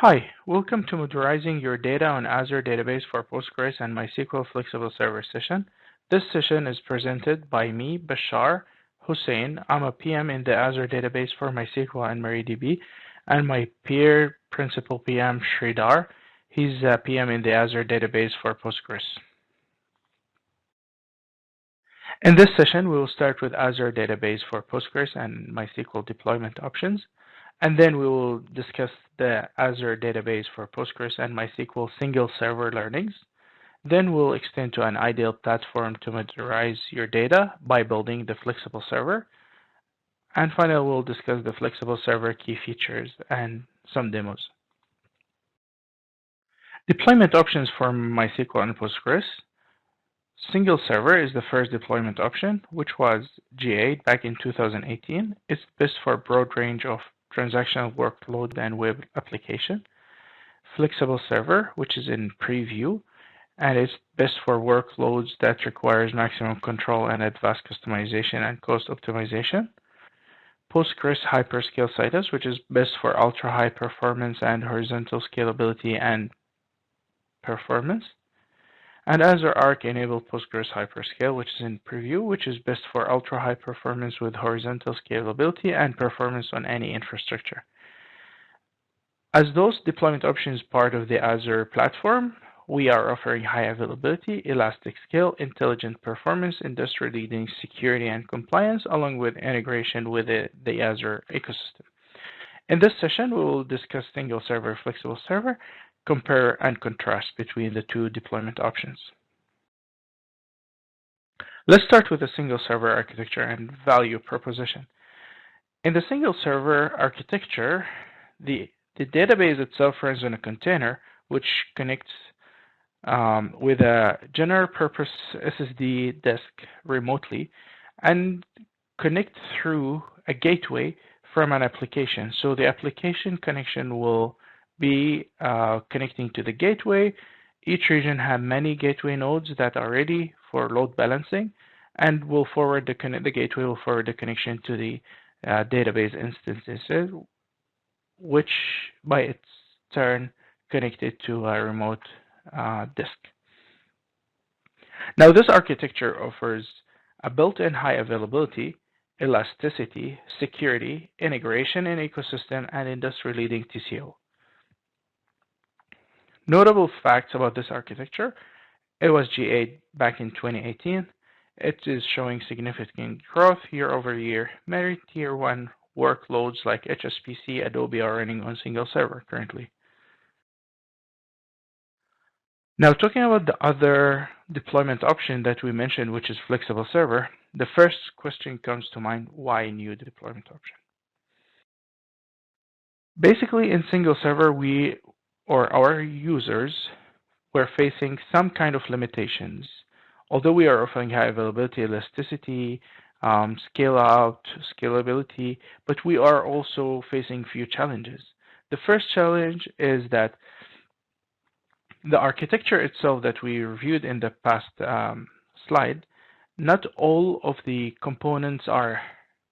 Hi, welcome to Modernizing Your Data on Azure Database for Postgres and MySQL Flexible Server session. This session is presented by me, Bashar Hussein. I'm a PM in the Azure Database for MySQL and MariaDB, and my peer principal PM, Sridhar. He's a PM in the Azure Database for Postgres. In this session, we will start with Azure Database for Postgres and MySQL deployment options, and then we will discuss the Azure Database for Postgres and MySQL single server learnings. Then we'll extend to an ideal platform to modernize your data by building the flexible server. And finally, we'll discuss the flexible server key features and some demos. Deployment options for MySQL and Postgres. Single server is the first deployment option, which was GA back in 2018. It's best for a broad range of transactional workload and web application. Flexible server, which is in preview, and it's best for workloads that requires maximum control and advanced customization and cost optimization. Postgres Hyperscale Citus, which is best for ultra high performance and horizontal scalability and performance. And Azure Arc enabled Postgres Hyperscale, which is in preview, which is best for ultra high performance with horizontal scalability and performance on any infrastructure. As those deployment options part of the Azure platform, we are offering high availability, elastic scale, intelligent performance, industry-leading security and compliance, along with integration with the Azure ecosystem. In this session, we will discuss single server, flexible server, compare and contrast between the two deployment options. Let's start with the single server architecture and value proposition. In the single server architecture, the database itself runs on a container which connects with a general purpose SSD disk remotely and connect through a gateway from an application. So the application connection will be connecting to the gateway. Each region has many gateway nodes that are ready for load balancing, and will forward the gateway will forward the connection to the database instances, which by its turn connected to a remote disk. Now, this architecture offers a built-in high availability, elasticity, security, integration in ecosystem, and industry-leading TCO. Notable facts about this architecture: it was GA back in 2018. It is showing significant growth year over year. Many tier 1 workloads like HSPC, Adobe are running on single server currently. Now, talking about the other deployment option that we mentioned, which is flexible server, the first question comes to mind: why new deployment option? Basically, in single server, our users were facing some kind of limitations. Although we are offering high availability, elasticity, scale out, scalability, but we are also facing few challenges. The first challenge is that the architecture itself that we reviewed in the past slide, not all of the components are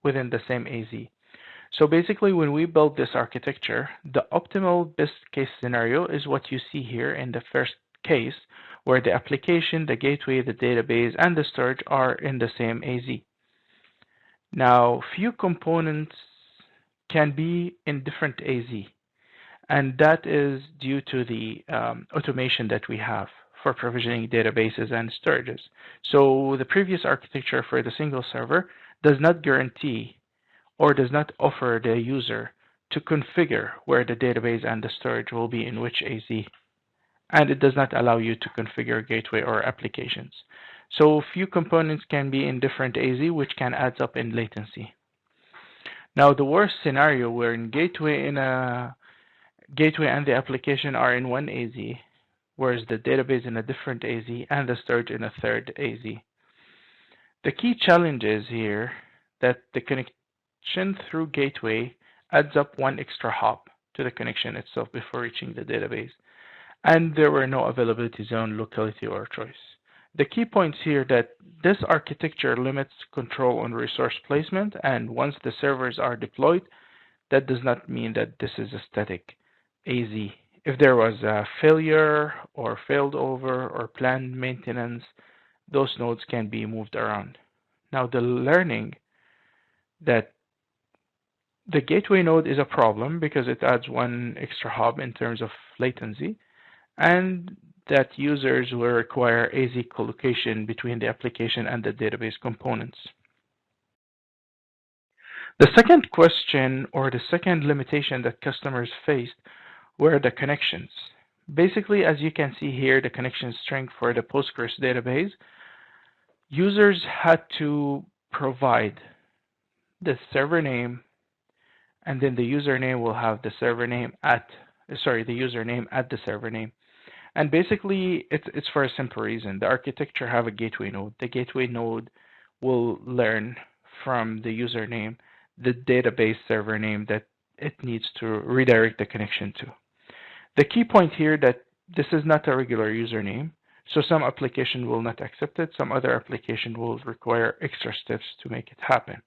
within the same AZ. So basically, when we build this architecture, the optimal best case scenario is what you see here in the first case, where the application, the gateway, the database, and the storage are in the same AZ. Now, few components can be in different AZ, and that is due to the automation that we have for provisioning databases and storages. So the previous architecture for the single server does not guarantee or does not offer the user to configure where the database and the storage will be in which AZ. And it does not allow you to configure gateway or applications. So few components can be in different AZ, which can add up in latency. Now, the worst scenario wherein gateway and the application are in one AZ, whereas the database in a different AZ and the storage in a third AZ. The key challenge is here that the connection through gateway adds up one extra hop to the connection itself before reaching the database, and there were no availability zone, locality, or choice. The key points here that this architecture limits control on resource placement, and once the servers are deployed, that does not mean that this is a static AZ. If there was a failure or failed over or planned maintenance, those nodes can be moved around. Now, the learning that the gateway node is a problem because it adds one extra hop in terms of latency, and that users will require AZ collocation between the application and the database components. The second question, or the second limitation that customers faced, were the connections. Basically, as you can see here, the connection string for the Postgres database, users had to provide the server name, and then the username will have the server name at, the username at the server name. And basically, it's for a simple reason. The architecture have a gateway node. The gateway node will learn from the username the database server name that it needs to redirect the connection to. The key point here that this is not a regular username, so some application will not accept it, some other application will require extra steps to make it happen.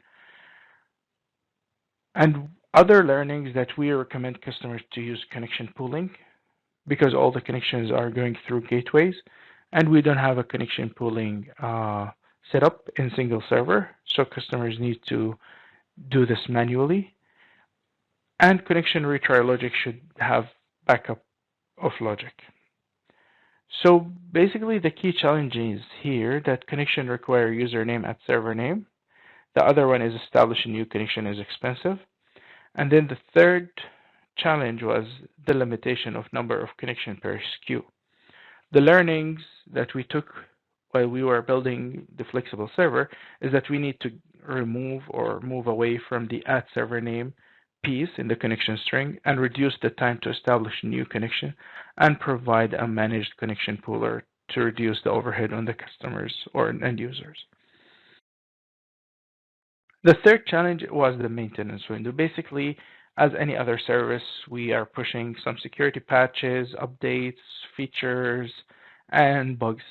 And other learnings that we recommend customers to use connection pooling, because all the connections are going through gateways, and we don't have a connection pooling set up in single server, so customers need to do this manually. And connection retry logic should have backup of logic. So basically the key challenge is here that connection require username at server name. The other one is establish a new connection is expensive. And then the third challenge was the limitation of number of connection per SKU. The learnings that we took while we were building the flexible server is that we need to remove or move away from the at server name piece in the connection string and reduce the time to establish a new connection and provide a managed connection pooler to reduce the overhead on the customers or end users. The third challenge was the maintenance window. Basically, as any other service, we are pushing some security patches, updates, features, and bugs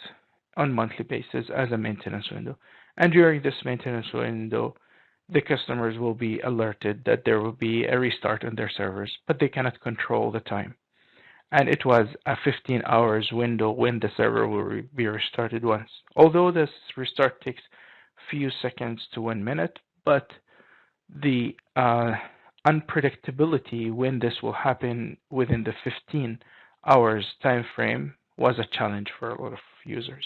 on a monthly basis as a maintenance window. And during this maintenance window, the customers will be alerted that there will be a restart on their servers, but they cannot control the time. And it was a 15 hours window when the server will be restarted once. Although this restart takes few seconds to 1 minute, but the unpredictability when this will happen within the 15 hours time frame was a challenge for a lot of users.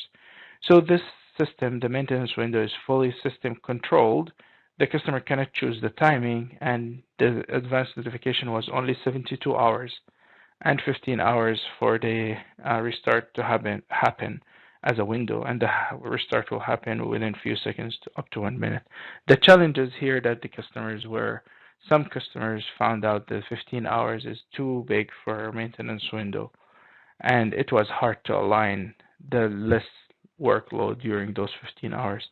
So this system, the maintenance window, is fully system controlled. The customer cannot choose the timing, and the advanced notification was only 72 hours and 15 hours for the restart to happen as a window, and the restart will happen within a few seconds to up to 1 minute. The challenges here that the customers were, some customers found out that 15 hours is too big for a maintenance window, and it was hard to align the less workload during those 15 hours.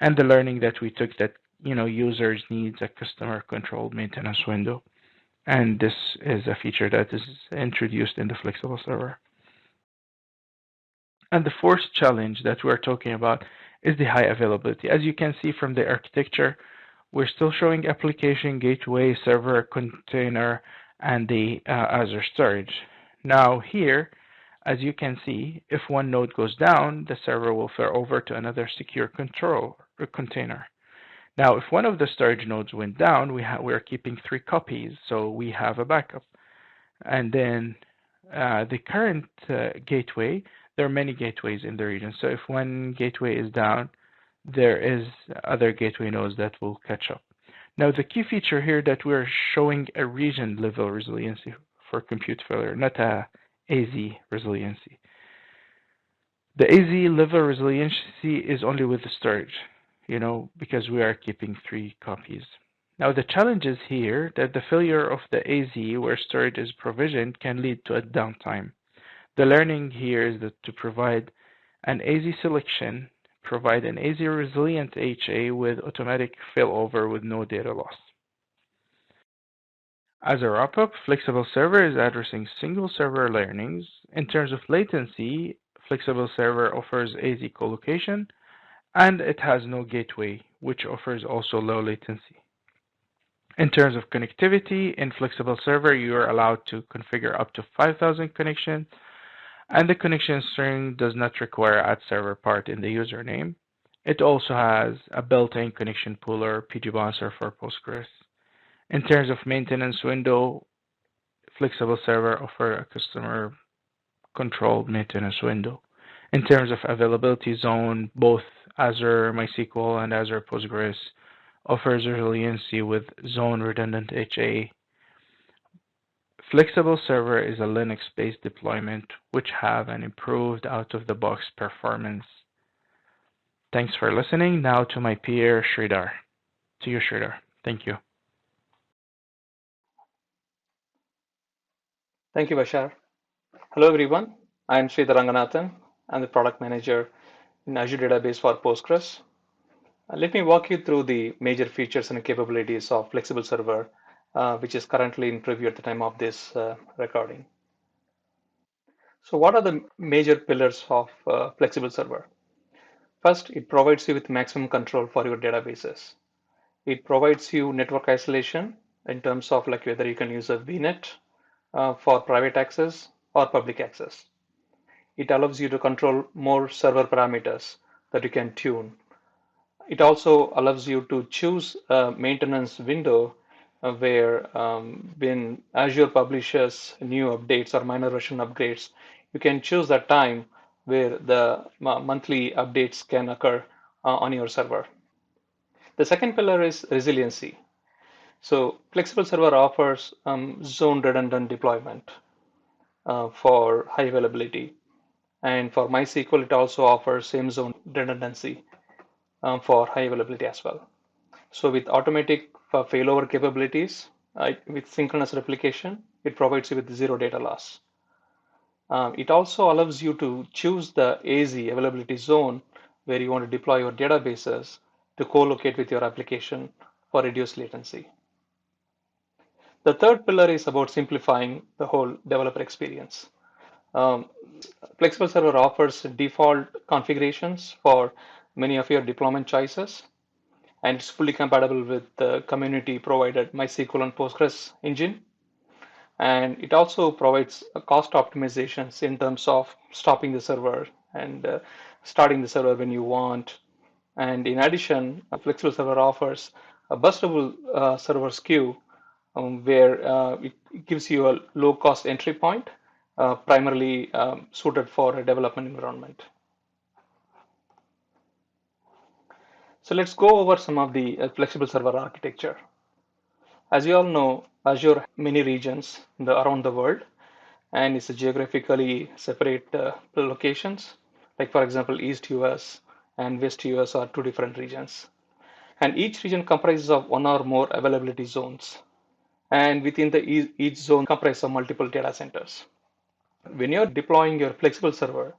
And the learning that we took that users needs a customer controlled maintenance window, and this is a feature that is introduced in the flexible server. And the fourth challenge that we're talking about is the high availability. As you can see from the architecture, we're still showing application, gateway, server, container, and the Azure storage. Now here, as you can see, if one node goes down, the server will fare over to another secure control container. Now, if one of the storage nodes went down, we're keeping 3 copies, so we have a backup. And then the current gateway, there are many gateways in the region. So if one gateway is down, there is other gateway nodes that will catch up. Now, the key feature here that we're showing a region level resiliency for compute failure, not a AZ resiliency. The AZ level resiliency is only with the storage, because we are keeping 3 copies. Now, the challenge is here that the failure of the AZ where storage is provisioned can lead to a downtime. The learning here is that to provide an AZ selection, provide an AZ resilient HA with automatic failover with no data loss. As a wrap-up, Flexible Server is addressing single server learnings. In terms of latency, Flexible Server offers AZ collocation, and it has no gateway, which offers also low latency. In terms of connectivity, in Flexible Server, you are allowed to configure up to 5,000 connections, and the connection string does not require @server part in the username. It also has a built-in connection pooler PG bouncer for Postgres. In terms of maintenance window, Flexible Server offers a customer-controlled maintenance window. In terms of availability zone, both Azure MySQL and Azure Postgres offers resiliency with zone redundant HA. Flexible Server is a Linux-based deployment which have an improved out-of-the-box performance. Thanks for listening. Now to my peer, Sridhar. To you, Sridhar. Thank you. Thank you, Bashar. Hello, everyone. I'm Sridhar Ranganathan. I'm the product manager in Azure Database for Postgres. Let me walk you through the major features and capabilities of Flexible Server, which is currently in preview at the time of this recording. So what are the major pillars of Flexible Server? First, it provides you with maximum control for your databases. It provides you network isolation in terms of like whether you can use a VNet for private access or public access. It allows you to control more server parameters that you can tune. It also allows you to choose a maintenance window where when Azure publishes new updates or minor version upgrades, you can choose that time where the monthly updates can occur on your server. The second pillar is resiliency. So Flexible Server offers zone redundant deployment for high availability. And for MySQL, it also offers same zone redundancy for high availability as well. So with automatic failover capabilities, with synchronous replication, it provides you with zero data loss. It also allows you to choose the AZ availability zone where you want to deploy your databases to co-locate with your application for reduced latency. The third pillar is about simplifying the whole developer experience. Um, Flexible Server offers default configurations for many of your deployment choices, and it's fully compatible with the community provided MySQL and Postgres engine. And it also provides cost optimizations in terms of stopping the server and starting the server when you want. And in addition, Flexible Server offers a bustable server queue where it gives you a low cost entry point, primarily suited for a development environment. So let's go over some of the flexible server architecture. As you all know, Azure has many regions around the world, and it's geographically separate locations. Like for example, East US and West US are two different regions. And each region comprises of one or more availability zones. And within each zone comprises of multiple data centers. When you're deploying your flexible server,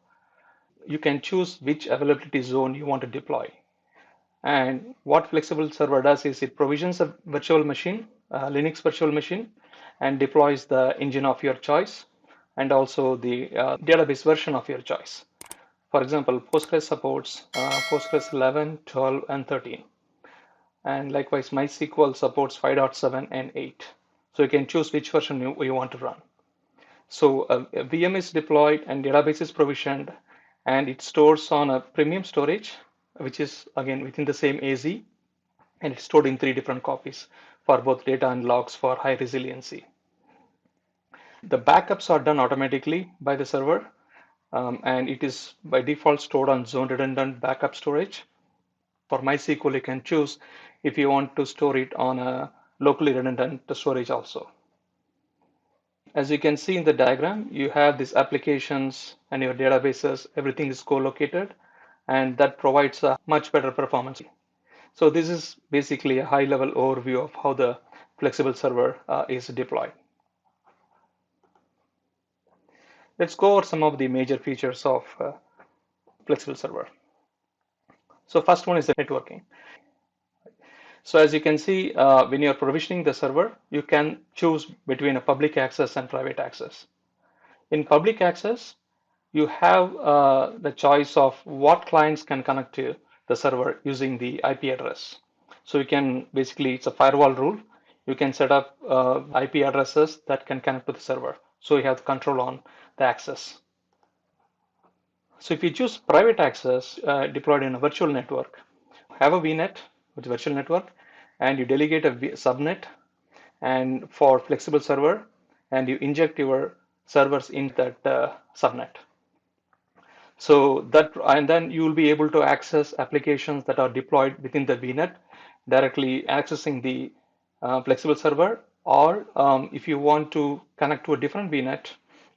you can choose which availability zone you want to deploy. And what flexible server does is it provisions a virtual machine, a Linux virtual machine, and deploys the engine of your choice and also the database version of your choice. For example, Postgres supports Postgres 11, 12, and 13. And likewise, MySQL supports 5.7 and 8. So you can choose which version you want to run. So a VM is deployed and database is provisioned, and it stores on a premium storage, which is again within the same AZ, and it's stored in three different copies for both data and logs for high resiliency. The backups are done automatically by the server, and it is by default stored on zone redundant backup storage. For MySQL, you can choose if you want to store it on a locally redundant storage also. As you can see in the diagram, you have these applications and your databases, everything is co-located, and that provides a much better performance. So this is basically a high-level overview of how the flexible server is deployed. Let's go over some of the major features of flexible server. So first one is the networking. So as you can see, when you're provisioning the server, you can choose between a public access and private access. In public access, you have the choice of what clients can connect to the server using the IP address. So you can basically, it's a firewall rule. you can set up IP addresses that can connect to the server. So you have the control on the access. So if you choose private access deployed in a virtual network, have a VNet with virtual network, and you delegate a subnet and for flexible server, and you inject your servers in that subnet. So that, and then you will be able to access applications that are deployed within the VNet directly accessing the flexible server, or if you want to connect to a different VNet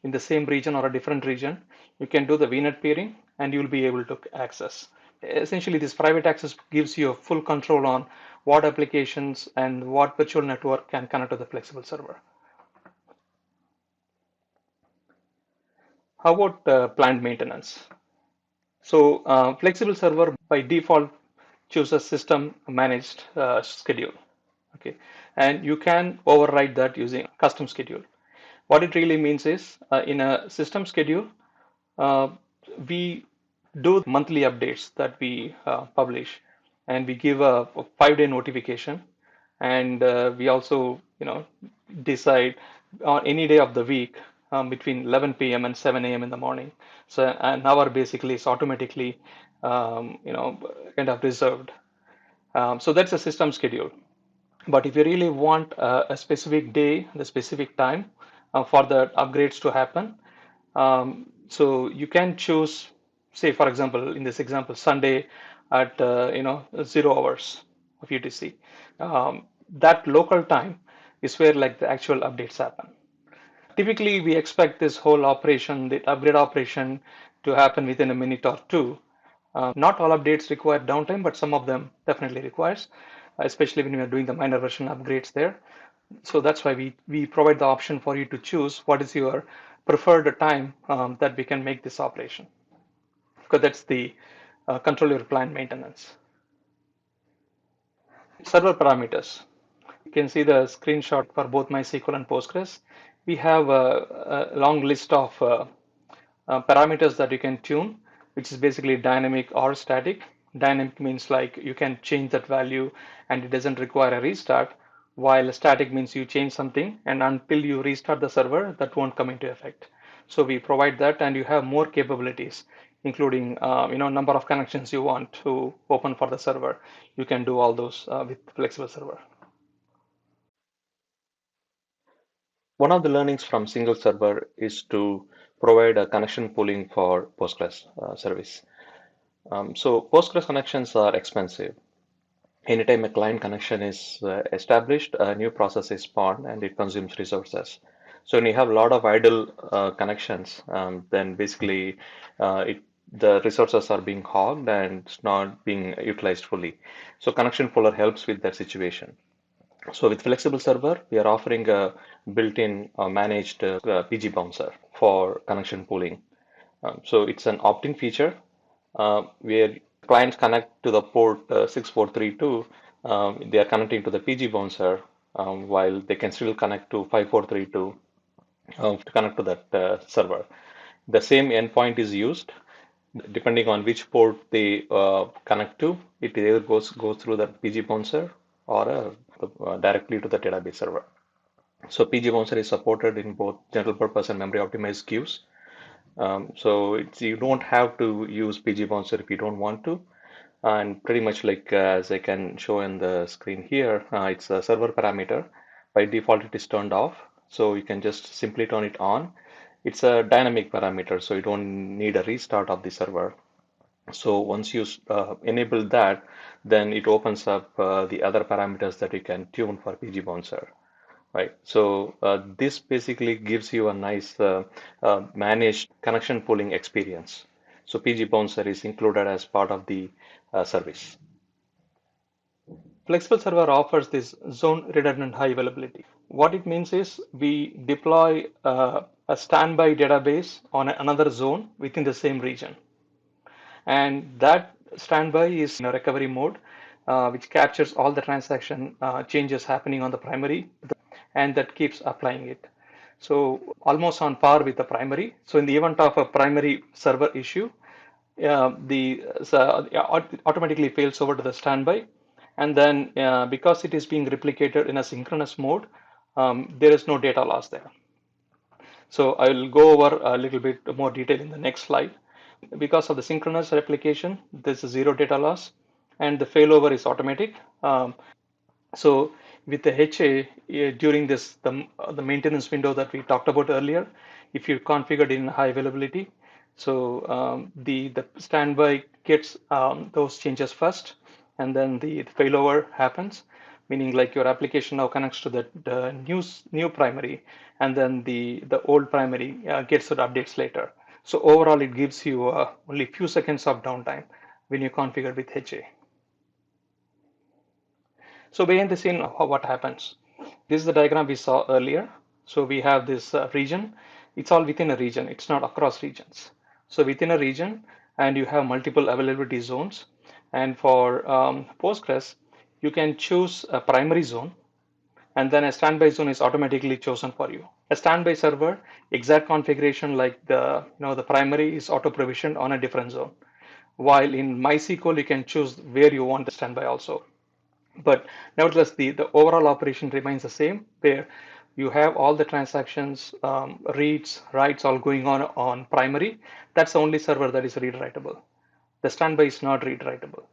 in the same region or a different region, you can do the VNet peering and you'll be able to access. Essentially, this private access gives you a full control on what applications and what virtual network can connect to the flexible server. How about planned maintenance? So flexible server by default chooses system managed schedule. Okay, and you can override that using custom schedule. What it really means is in a system schedule, uh, we do monthly updates that we publish, and we give a 5-day notification, and we also decide on any day of the week between 11 p.m. and 7 a.m. in the morning. So an hour basically is automatically kind of reserved. So that's a system schedule. But if you really want a specific day, the specific time for the upgrades to happen, so you can choose, say, for example, in this example, Sunday at 0 hours of UTC. That local time is where like the actual updates happen. Typically, we expect this whole operation, the upgrade operation, to happen within a minute or two. Not all updates require downtime, but some of them definitely requires, especially when we are doing the minor version upgrades there. So that's why we provide the option for you to choose what is your preferred time that we can make this operation, because that's the control your planned maintenance. Server parameters. You can see the screenshot for both MySQL and Postgres. We have a long list of parameters that you can tune, which is basically dynamic or static. Dynamic means like you can change that value and it doesn't require a restart, while static means you change something and until you restart the server, that won't come into effect. So we provide that, and you have more capabilities, including number of connections you want to open for the server. You can do all those with flexible server. One of the learnings from single server is to provide a connection pooling for Postgres service. So Postgres connections are expensive. Anytime a client connection is established, a new process is spawned and it consumes resources. So when you have a lot of idle connections, then basically the resources are being hogged and it's not being utilized fully. So connection pooler helps with that situation. So with flexible server, we are offering a built-in managed PG bouncer for connection pooling. So it's an opt-in feature where clients connect to the port 6432. They are connecting to the PG bouncer while they can still connect to 5432 to connect to that server. The same endpoint is used depending on which port they connect to. It either goes through the PG bouncer or directly to the database server. So PG bouncer is supported in both general purpose and memory optimized queues. So you don't have to use PG bouncer if you don't want to. And pretty much like as I can show in the screen here, it's a server parameter. By default, it is turned off. So you can just simply turn it on. It's a dynamic parameter, so you don't need a restart of the server. So once you enable that, then it opens up the other parameters that you can tune for PG bouncer. Right. So this basically gives you a nice managed connection pooling experience. So PG Bouncer is included as part of the service. Flexible server offers this zone redundant high availability. What it means is we deploy a standby database on another zone within the same region. And that standby is in a recovery mode, which captures all the transaction changes happening on the primary, and that keeps applying it. So almost on par with the primary. So in the event of a primary server issue, the automatically fails over to the standby, And then because it is being replicated in a synchronous mode, there is no data loss there. So I will go over a little bit more detail in the next slide. Because of the synchronous replication, there's a zero data loss, and the failover is automatic. So with the HA, during the maintenance window that we talked about earlier, if you configured in high availability, so the standby gets those changes first, and then the failover happens, meaning like your application now connects to the new primary, and then the old primary gets the updates later. So overall, it gives you only few seconds of downtime when you configure with HA. So behind the scene, what happens? This is the diagram we saw earlier. So we have this region. It's all within a region. It's not across regions. So within a region, and you have multiple availability zones. And for Postgres, you can choose a primary zone, and then a standby zone is automatically chosen for you. A standby server, exact configuration like the primary is auto provisioned on a different zone. While in MySQL, you can choose where you want the standby also. But nevertheless, the overall operation remains the same, where you have all the transactions, reads, writes all going on primary. That's the only server that is read writable. The standby is not read writable.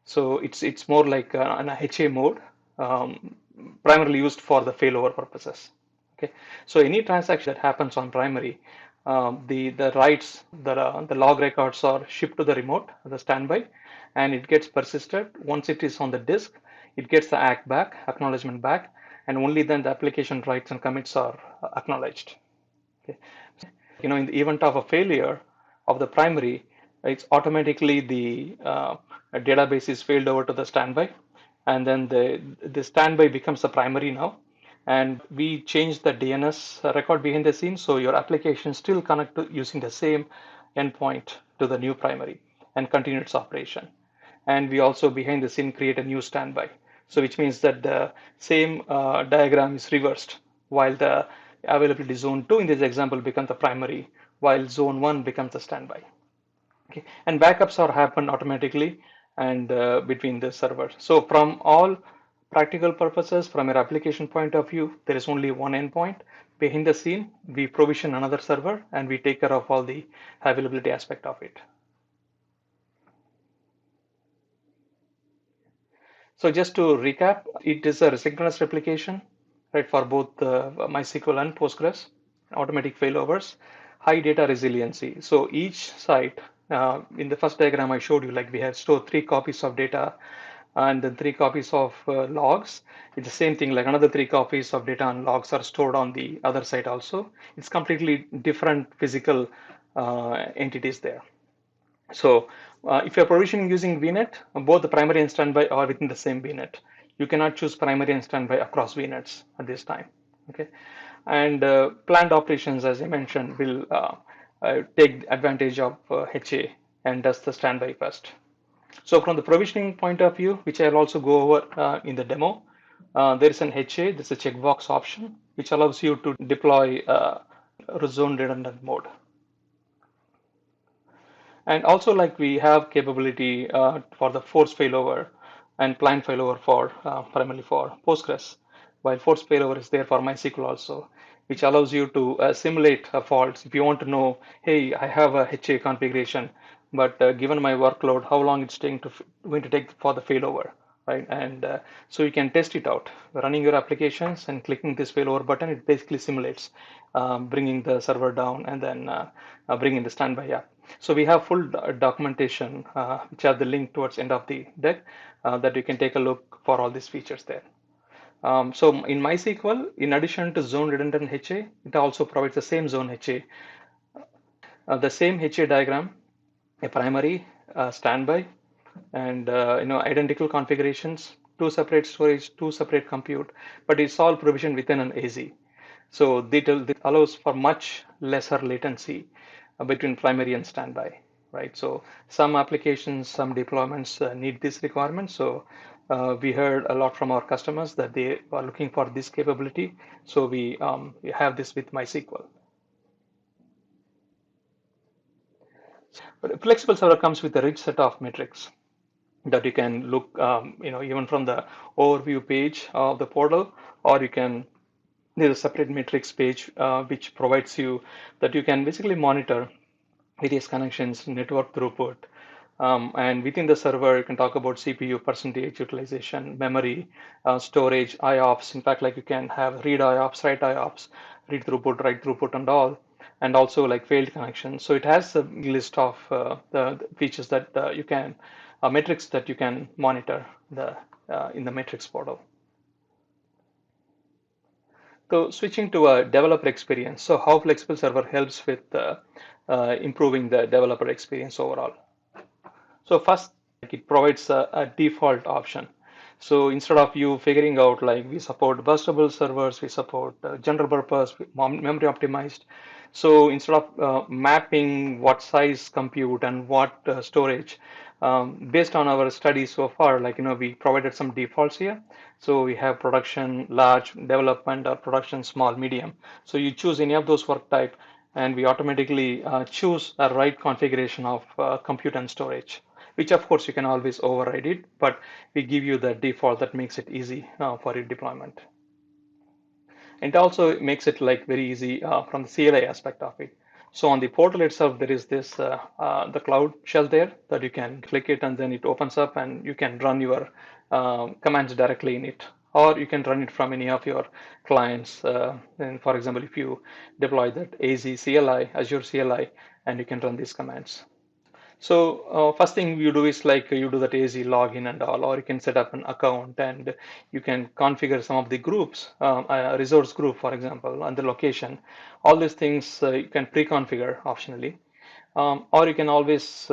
So it's more like an HA mode, primarily used for the failover purposes. Okay, so any transaction that happens on primary, the writes, the log records are shipped to the remote, the standby, and it gets persisted. Once it is on the disk, it gets the ACK back, acknowledgement back, and only then the application writes and commits are acknowledged. Okay. In the event of a failure of the primary, it's automatically the database is failed over to the standby, and then the standby becomes the primary now. And we change the DNS record behind the scenes, so your application still connect to using the same endpoint to the new primary and continue its operation. And we also behind the scene create a new standby. So which means that the same diagram is reversed, while the availability zone 2 in this example becomes the primary, while zone 1 becomes the standby. Okay, and backups are happen automatically and between the servers. So from all practical purposes, from your application point of view, there is only one endpoint. Behind the scene, we provision another server and we take care of all the availability aspect of it. So just to recap, it is a synchronous replication, right, for both MySQL and Postgres, automatic failovers, high data resiliency. So each site, in the first diagram I showed you, like we have stored 3 copies of data and then 3 copies of logs. It's the same thing, like another 3 copies of data and logs are stored on the other site also. It's completely different physical entities there. So if you're provisioning using VNet, both the primary and standby are within the same VNet. You cannot choose primary and standby across VNets at this time. Okay, and planned operations, as I mentioned, will take advantage of HA and does the standby first. So from the provisioning point of view, which I'll also go over in the demo, there is an HA, there's a checkbox option, which allows you to deploy zone redundant mode. And also, like we have capability for the force failover and planned failover for primarily for Postgres, while force failover is there for MySQL also, which allows you to simulate faults. If you want to know, hey, I have a HA configuration, but given my workload, how long it's going to take for the failover, right? And so you can test it out. Running your applications and clicking this failover button, it basically simulates bringing the server down and then bringing the standby up. So we have full documentation, which have the link towards end of the deck, that you can take a look for all these features there. So in MySQL, in addition to zone redundant HA, it also provides the same zone HA, the same HA diagram, a primary, standby, and identical configurations, 2 separate storage, 2 separate compute, but it's all provisioned within an AZ. So that allows for much lesser latency between primary and standby, right? So some applications, some deployments need this requirement. So we heard a lot from our customers that they are looking for this capability. So we have this with MySQL. But a flexible server comes with a rich set of metrics. that you can look, even from the overview page of the portal, or you can, there's a separate metrics page which provides you that you can basically monitor various connections, network throughput, and within the server, you can talk about CPU percentage utilization, memory, storage, IOPS. In fact, like you can have read IOPS, write IOPS, read throughput, write throughput, and all, and also like failed connections. So it has a list of the features that you can, metrics that you can monitor in the metrics portal. So switching to a developer experience. So how Flexible Server helps with improving the developer experience overall. So first, like it provides a default option. So instead of you figuring out like we support burstable servers, we support general purpose, memory optimized. So instead of mapping what size compute and what storage, based on our studies so far, like we provided some defaults here. So we have production, large, development, or production, small, medium. So you choose any of those work type, and we automatically choose a right configuration of compute and storage, which of course you can always override it, but we give you the default that makes it easy for your deployment. And it also makes it like very easy from the CLI aspect of it. So on the portal itself, there is this the cloud shell there that you can click it and then it opens up and you can run your commands directly in it. Or you can run it from any of your clients. And for example, if you deploy that AZ CLI, Azure CLI, and you can run these commands. So first thing you do is like you do that AZ login and all, or you can set up an account and you can configure some of the groups, a resource group, for example, and the location. All these things you can pre-configure optionally, or you can always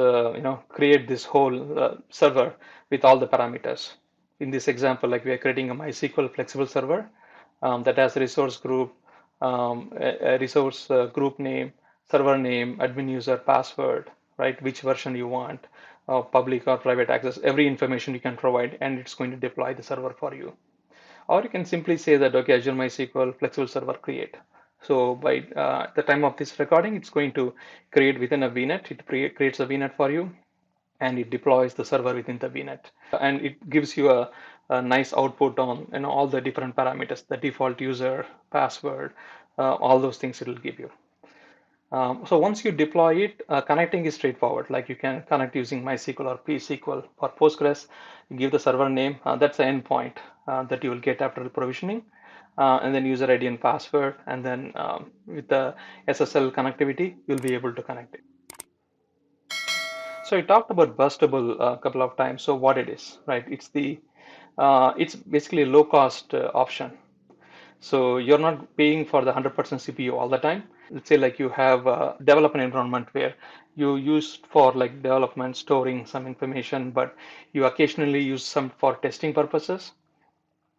create this whole server with all the parameters. In this example, like we are creating a MySQL flexible server that has a resource group, a resource group name, server name, admin user, password, right? Which version you want, public or private access, every information you can provide, and it's going to deploy the server for you. Or you can simply say that, okay, Azure MySQL flexible server create. So by the time of this recording, it's going to create within a VNet. It creates a VNet for you, and it deploys the server within the VNet. And it gives you a nice output on all the different parameters, the default user, password, all those things it will give you. So once you deploy it, connecting is straightforward. Like you can connect using MySQL or pSQL or Postgres. You give the server name. That's the endpoint that you will get after the provisioning. And then user ID and password. And then with the SSL connectivity, you'll be able to connect it. So I talked about burstable a couple of times. So what it is, right? It's basically a low cost option. So you're not paying for the 100% CPU all the time. Let's say like you have a development environment where you use for like development, storing some information, but you occasionally use some for testing purposes.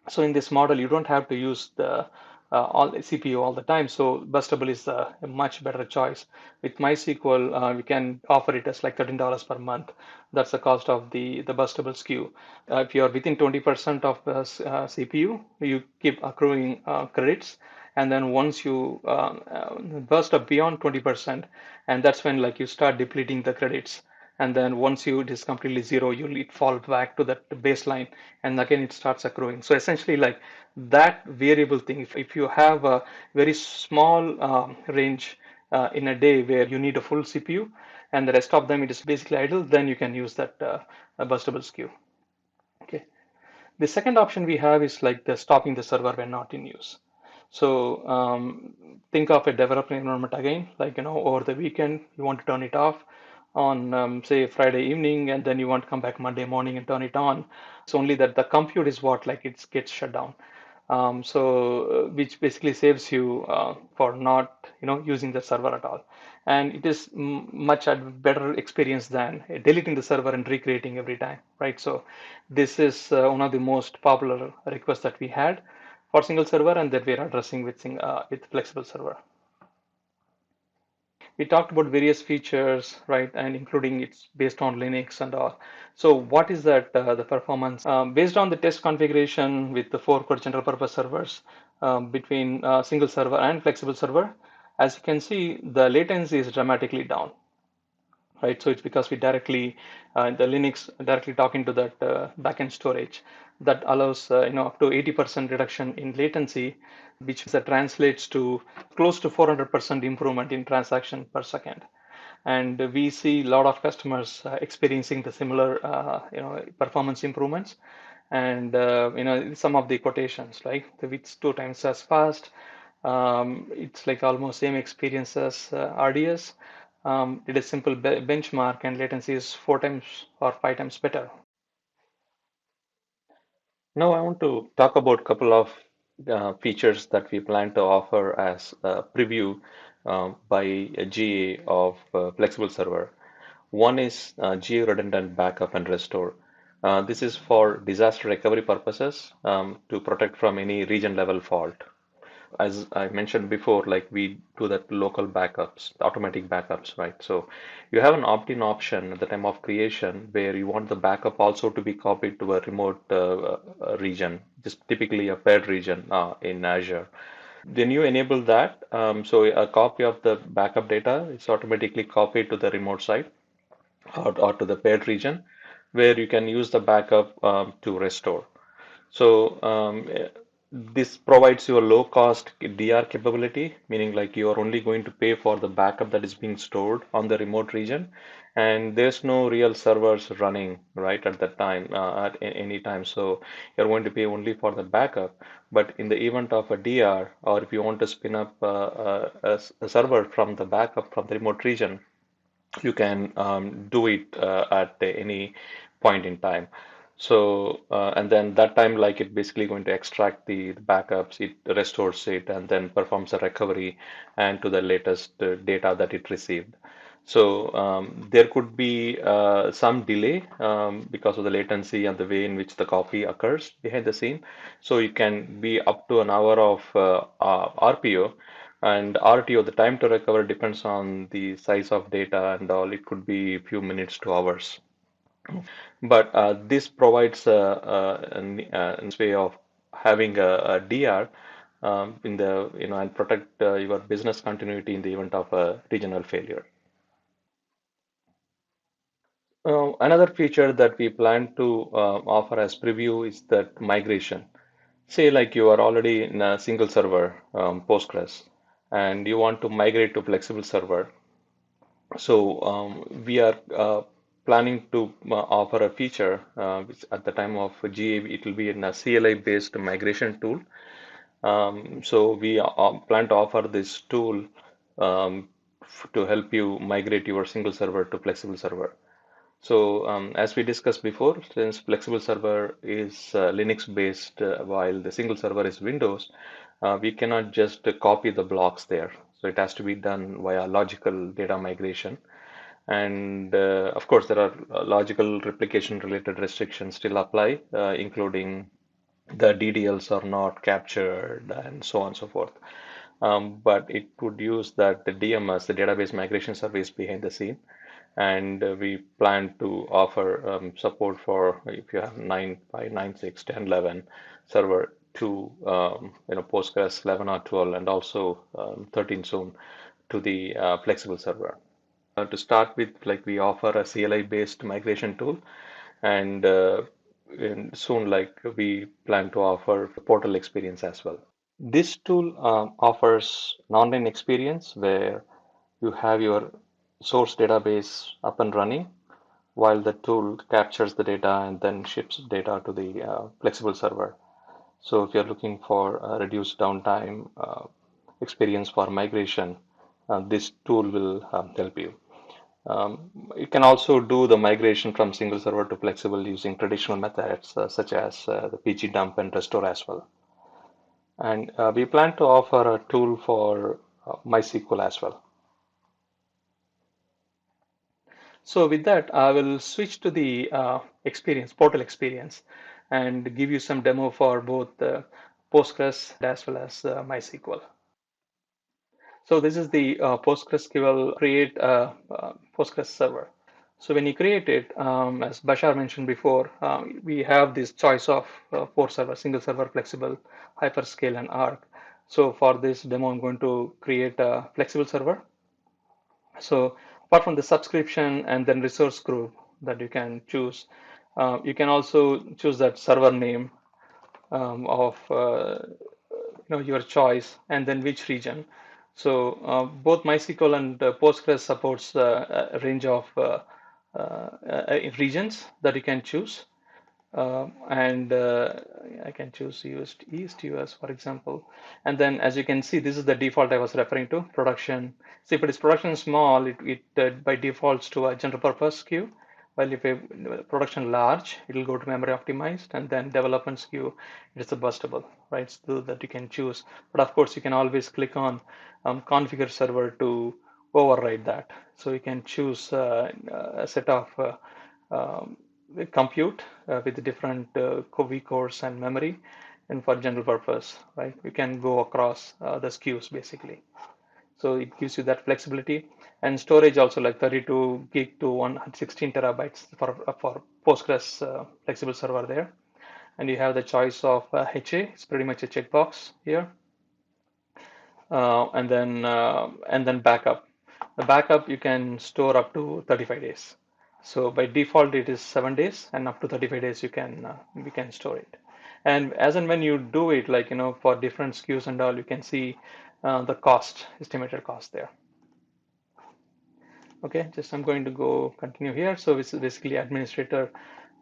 So in this model, you don't have to use the all CPU all the time. So Bustable is a much better choice. With MySQL, we can offer it as like $13 per month. That's the cost of the Bustable SKU. If you're within 20% of the CPU, you keep accruing credits. And then once you burst up beyond 20%, and that's when like you start depleting the credits. And then once it is completely zero, it falls back to that baseline, and again it starts accruing. So essentially, like that variable thing, if you have a very small range in a day where you need a full CPU, and the rest of them it is basically idle, then you can use that burstable SKU. Okay. The second option we have is like the stopping the server when not in use. So think of a development environment again, like over the weekend you want to turn it off on say Friday evening, and then you want to come back Monday morning and turn it on. It's only that the compute is what like it gets shut down. So which basically saves you for not using the server at all, and it is much a better experience than deleting the server and recreating every time, right? So this is one of the most popular requests that we had for single server, and that we're addressing with flexible server. We talked about various features, right, and including it's based on Linux and all. So what is that the performance? Based on the test configuration with the 4-core general purpose servers between single server and flexible server, as you can see, the latency is dramatically down. right? So it's because we directly, the Linux directly talking to that backend storage that allows, up to 80% reduction in latency, which that translates to close to 400% improvement in transaction per second. And we see a lot of customers experiencing the similar, performance improvements. And some of the quotations, like it's 2 times as fast. It's like almost same experience as RDS. It is simple benchmark, and latency is 4 times or 5 times better. Now I want to talk about a couple of features that we plan to offer as a preview by a GA of Flexible Server. One is GA redundant backup and restore. This is for disaster recovery purposes to protect from any region level fault. As I mentioned before, like we do that local backups, automatic backups, right? So you have an opt-in option at the time of creation where you want the backup also to be copied to a remote region, just typically a paired region in Azure. Then you enable that, so a copy of the backup data is automatically copied to the remote site or to the paired region where you can use the backup to restore. So this provides you a low cost DR capability, meaning like you are only going to pay for the backup that is being stored on the remote region, and there's no real servers running right at that time at any time. So you're going to pay only for the backup. But in the event of a DR, or if you want to spin up a server from the backup from the remote region, you can do it at any point in time. So, and then that time, like it basically going to extract the backups, it restores it, and then performs a recovery and to the latest data that it received. So there could be some delay because of the latency and the way in which the copy occurs behind the scene. So it can be up to an hour of RPO, and RTO, the time to recover depends on the size of data and all. It could be a few minutes to hours. But this provides a way of having a DR in the, and protect your business continuity in the event of a regional failure. Another feature that we plan to offer as preview is that migration. Say like you are already in a single server, Postgres, and you want to migrate to flexible server. So we are planning to offer a feature which at the time of GA it will be in a CLI based migration tool. So we plan to offer this tool to help you migrate your single server to flexible server. So as we discussed before, since flexible server is Linux based while the single server is Windows, we cannot just copy the blocks there. So it has to be done via logical data migration. And of course, there are logical replication related restrictions still apply, including the DDLs are not captured and so on and so forth. But it would use that the DMS, the database migration service behind the scene. And we plan to offer support for if you have 9, 5, 9, 6, 10, 11 server to Postgres 11 or 12 and also 13 soon to the flexible server. To start with, like we offer a CLI based migration tool, and soon like we plan to offer portal experience as well. This tool offers an online experience where you have your source database up and running while the tool captures the data and then ships data to the flexible server. So if you're looking for a reduced downtime experience for migration, this tool will help you. You can also do the migration from single server to flexible using traditional methods such as the PG dump and restore as well. And we plan to offer a tool for MySQL as well. So with that, I will switch to the experience, portal experience, and give you some demo for both Postgres as well as MySQL. So this is the PostgreSQL create Postgres server. So when you create it, as Bashar mentioned before, we have this choice of 4 servers, single server, flexible, hyperscale, and Arc. So for this demo, I'm going to create a flexible server. So apart from the subscription and then resource group that you can choose, you can also choose that server name of your choice and then which region. So both MySQL and Postgres supports a range of regions that you can choose. And I can choose East US, for example. And then, as you can see, this is the default I was referring to, production. See, if it is production small, it by defaults to a general purpose queue. While if a production large, it will go to memory optimized, and then development queue, it's a burstable, right? So that you can choose. But of course, you can always click on configure server to override that. So you can choose a set of um, compute with different vCores and memory, and for general purpose, right? You can go across the SKUs basically. So it gives you that flexibility, and storage also like 32 gig to 116 terabytes for Postgres flexible server there. And you have the choice of HA. It's pretty much a checkbox here, and then backup. The backup you can store up to 35 days. So by default it is 7 days, and up to 35 days we can store it. And as and when you do it, like for different SKUs and all, you can see the estimated cost there. Okay, just I'm going to go continue here. So it's basically administrator,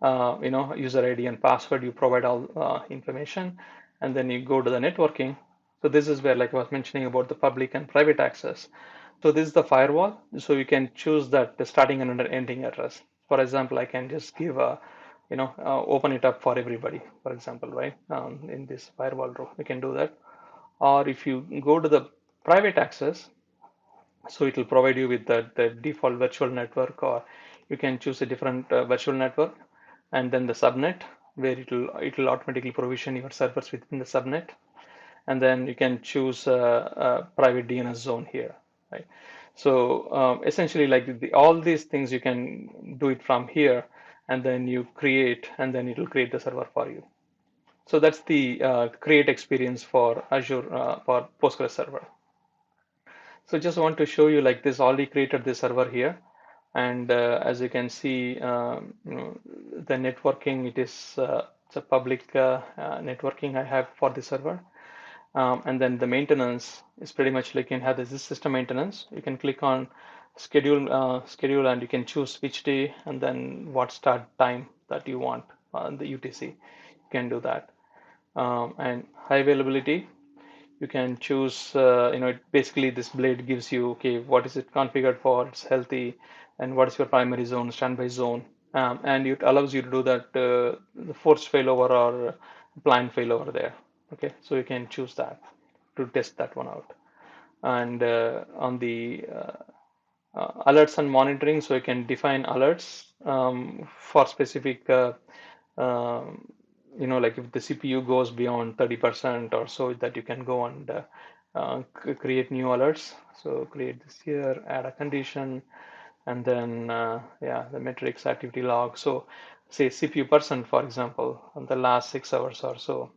user ID and password. You provide all information, and then you go to the networking. So this is where, like I was mentioning about the public and private access. So this is the firewall. So you can choose that the starting and ending address. For example, I can just give open it up for everybody, for example, right? In this firewall row, we can do that. Or if you go to the private access, so it will provide you with the default virtual network, or you can choose a different virtual network, and then the subnet, where it will automatically provision your servers within the subnet, and then you can choose a private DNS zone here, right? So essentially, like all these things, you can do it from here, and then you create, and then it will create the server for you. So that's the create experience for Azure for Postgres server. So just want to show you, like this already created the server here. And as you can see, the networking, it's a public networking I have for the server. And then the maintenance is pretty much like you can have this system maintenance. You can click on schedule, and you can choose which day and then what start time that you want on the UTC. You can do that. And high availability, you can choose, basically this blade gives you, okay, what is it configured for, it's healthy, and what is your primary zone, standby zone. And it allows you to do that, the forced failover or planned failover there. Okay, so you can choose that to test that one out. And on the alerts and monitoring, so you can define alerts for specific like if the CPU goes beyond 30% or so, that you can go and create new alerts. So create this here, add a condition, and then yeah, the metrics activity log. So say CPU percent, for example, on the last 6 hours or so.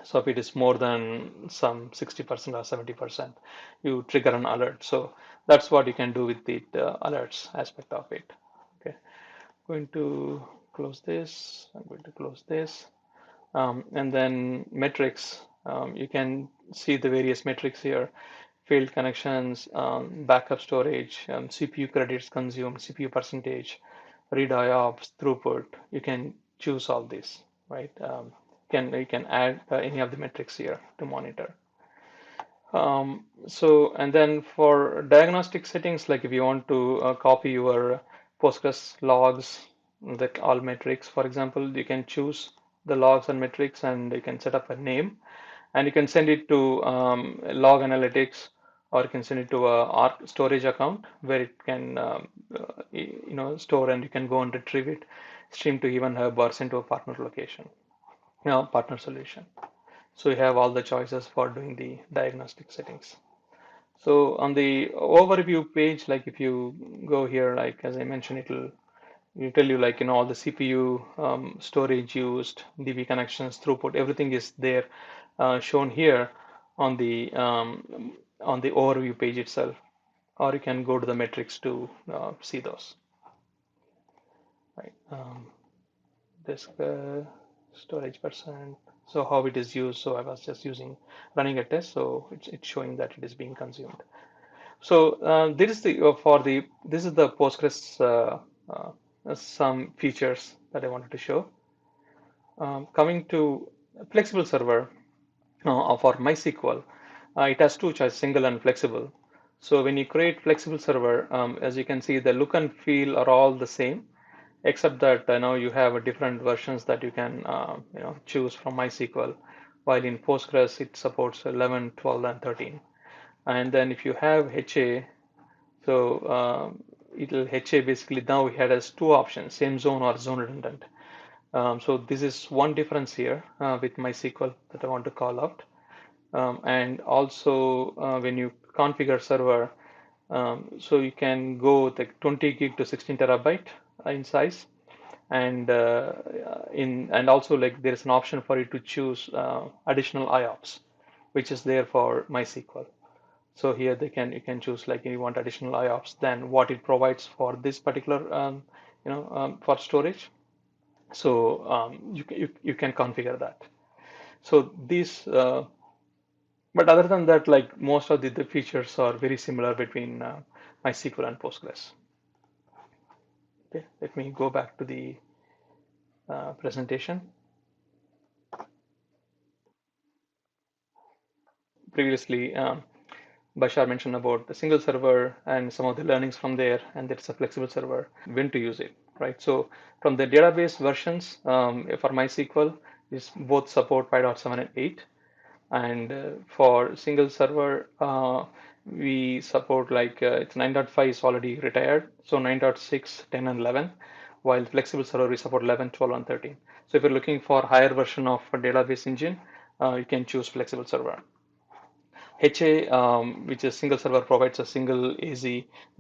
So if it is more than some 60% or 70%, you trigger an alert. So that's what you can do with the alerts aspect of it. Okay, going to close this. I'm going to close this. And then metrics, you can see the various metrics here: failed connections, backup storage, CPU credits consumed, CPU percentage, read IOPS, throughput. You can choose all these, right? You can add any of the metrics here to monitor. So, and then for diagnostic settings, like if you want to copy your Postgres logs, like all metrics, for example, you can choose the logs and metrics, and you can set up a name, and you can send it to log analytics, or you can send it to a Arc storage account where it can store, and you can go and retrieve it, stream to Event Hub, or send to a partner location, partner solution. So you have all the choices for doing the diagnostic settings. So on the overview page, like if you go here, like as I mentioned, it'll tell you, like all the CPU storage used, DB connections, throughput, everything is there shown here on the overview page itself. or you can go to the metrics to see those. Right. Disk storage percent. So how it is used. So I was just running a test. So it's showing that it is being consumed. So this is the Postgres some features that I wanted to show. Coming to flexible server for MySQL, it has two choices, single and flexible. So when you create flexible server, as you can see, the look and feel are all the same, except that now you have a different versions that you can choose from MySQL. While in Postgres, it supports 11, 12, and 13. And then if you have HA, so it'll HA basically now we had as two options, same zone or zone redundant. So this is one difference here with MySQL that I want to call out. And also when you configure server, so you can go with like 20 gig to 16 terabyte in size, and and also like there is an option for you to choose additional IOPS, which is there for MySQL. So here you can choose like you want additional IOPS than what it provides for this particular for storage. So you can configure that. So these but other than that, like most of the features are very similar between MySQL and Postgres. Okay, let me go back to the presentation. Previously, Bashar mentioned about the single server and some of the learnings from there, and that's a flexible server, when to use it, right? So from the database versions for MySQL, is both support 5.7 and 8. And for single server, we support like it's 9.5 is already retired, so 9.6, 10, and 11, while flexible server we support 11, 12, and 13. So if you're looking for higher version of a database engine, you can choose flexible server. HA, which is single server, provides a single AZ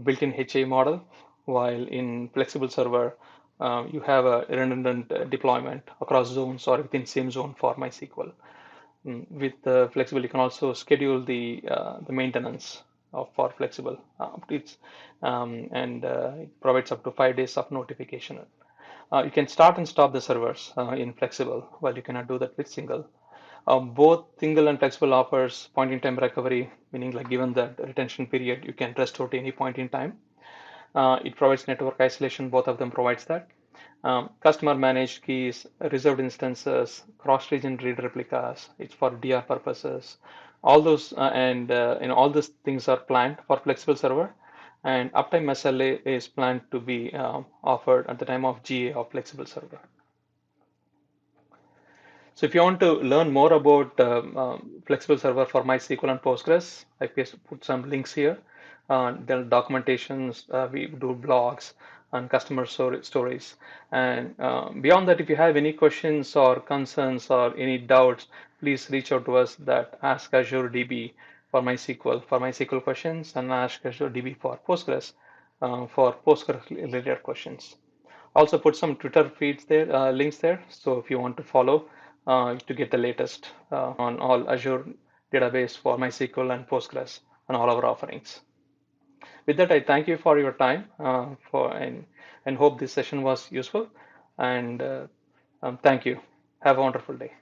built-in HA model, while in flexible server, you have a redundant deployment across zones or within same zone for MySQL. With flexible, you can also schedule the maintenance for flexible. It provides up to 5 days of notification. You can start and stop the servers in flexible, while you cannot do that with single. Both single and flexible offers point in time recovery, meaning like given the retention period, you can restore to any point in time. It provides network isolation, both of them provides that. Customer managed keys, reserved instances, cross-region read replicas. It's for DR purposes. All those all these things are planned for flexible server, and uptime SLA is planned to be offered at the time of GA of flexible server. So if you want to learn more about flexible server for MySQL and Postgres, I put some links here. There are documentations, we do blogs and customer stories. And beyond that, if you have any questions or concerns or any doubts, please reach out to us that Ask Azure DB for MySQL questions, and Ask Azure DB for Postgres for Postgres related questions. Also put some Twitter feeds there, links there. So if you want to follow to get the latest on all Azure database for MySQL and Postgres and all our offerings. With that, I thank you for your time and hope this session was useful. And thank you. Have a wonderful day.